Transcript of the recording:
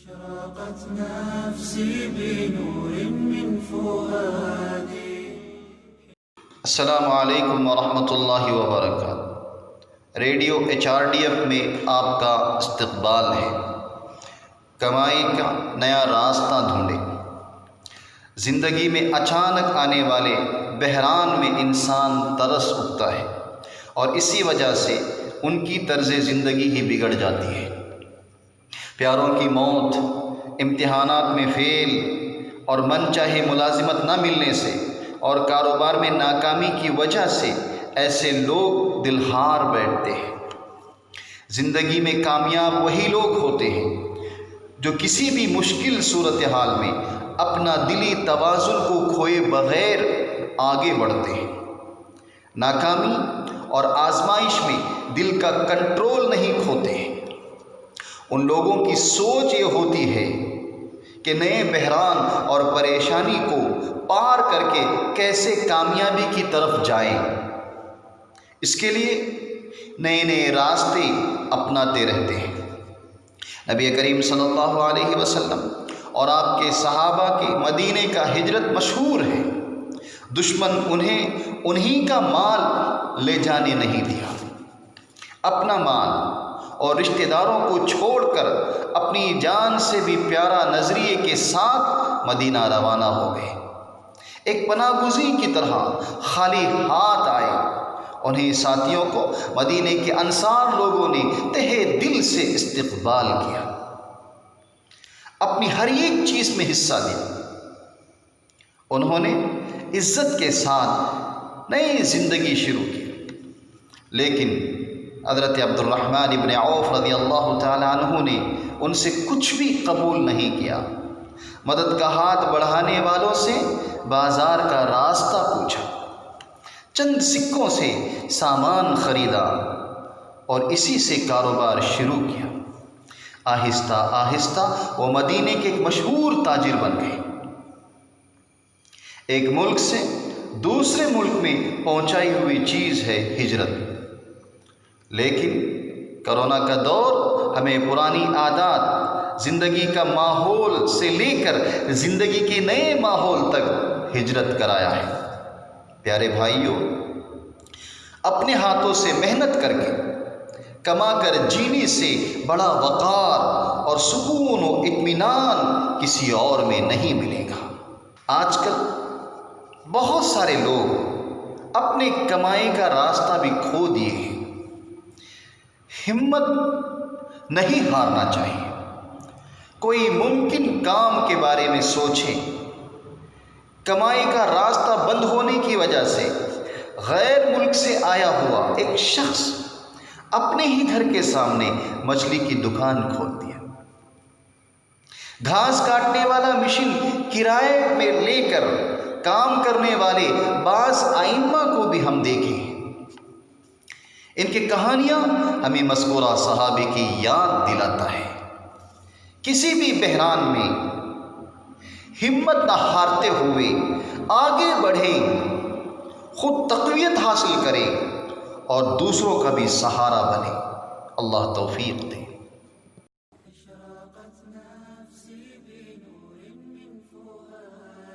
اشرقت نفسی بنور من فؤادی۔ السلام علیکم ورحمۃ اللہ وبرکاتہ۔ ریڈیو HRDF میں آپ کا استقبال ہے۔ کمائی کا نیا راستہ ڈھونڈیں۔ زندگی میں اچانک آنے والے بحران میں انسان ترس اٹھتا ہے اور اسی وجہ سے ان کی طرز زندگی ہی بگڑ جاتی ہے۔ پیاروں کی موت، امتحانات میں فیل اور من چاہے ملازمت نہ ملنے سے اور کاروبار میں ناکامی کی وجہ سے ایسے لوگ دل ہار بیٹھتے ہیں۔ زندگی میں کامیاب وہی لوگ ہوتے ہیں جو کسی بھی مشکل صورتحال میں اپنا دلی توازن کو کھوئے بغیر آگے بڑھتے ہیں۔ ناکامی اور آزمائش میں دل کا کنٹرول نہیں کھوتے ہیں۔ ان لوگوں کی سوچ یہ ہوتی ہے کہ نئے بحران اور پریشانی کو پار کر کے کیسے کامیابی کی طرف جائیں۔ اس کے لیے نئے نئے راستے اپناتے رہتے ہیں۔ نبی کریم صلی اللہ علیہ وسلم اور آپ کے صحابہ کے مدینے کا ہجرت مشہور ہے۔ دشمن انہیں کا مال لے جانے نہیں دیا۔ اپنا مال اور رشتہ داروں کو چھوڑ کر اپنی جان سے بھی پیارا نظریے کے ساتھ مدینہ روانہ ہو گئے۔ ایک پناہ گزین کی طرح خالی ہاتھ آئے۔ انہیں ساتھیوں کو مدینے کے انصار لوگوں نے تہہ دل سے استقبال کیا، اپنی ہر ایک چیز میں حصہ لیا۔ انہوں نے عزت کے ساتھ نئی زندگی شروع کی، لیکن حضرت عبد الرحمن ابن عوف رضی اللہ تعالی عنہ نے ان سے کچھ بھی قبول نہیں کیا۔ مدد کا ہاتھ بڑھانے والوں سے بازار کا راستہ پوچھا، چند سکوں سے سامان خریدا اور اسی سے کاروبار شروع کیا۔ آہستہ آہستہ وہ مدینے کے ایک مشہور تاجر بن گئے۔ ایک ملک سے دوسرے ملک میں پہنچائی ہوئی چیز ہے ہجرت، لیکن کرونا کا دور ہمیں پرانی عادات، زندگی کا ماحول سے لے کر زندگی کے نئے ماحول تک ہجرت کرایا ہے۔ پیارے بھائیوں، اپنے ہاتھوں سے محنت کر کے کما کر جینے سے بڑا وقار اور سکون و اطمینان کسی اور میں نہیں ملے گا۔ آج کل بہت سارے لوگ اپنے کمائی کا راستہ بھی کھو دیے ہیں۔ ہمت نہیں ہارنا چاہیے۔ کوئی ممکن کام کے بارے میں سوچیں۔ کمائی کا راستہ بند ہونے کی وجہ سے غیر ملک سے آیا ہوا ایک شخص اپنے ہی گھر کے سامنے مچھلی کی دکان کھول دیا۔ گھاس کاٹنے والا مشین کرائے میں لے کر کام کرنے والے بعض ائمہ کو بھی ہم دیکھیں۔ ان کی کہانیاں ہمیں مذکورہ صحابی کی یاد دلاتا ہے۔ کسی بھی بحران میں ہمت نہ ہارتے ہوئے آگے بڑھیں، خود تقویت حاصل کریں اور دوسروں کا بھی سہارا بنیں۔ اللہ توفیق دے۔ اشرقت نفسی بنور من فؤادی۔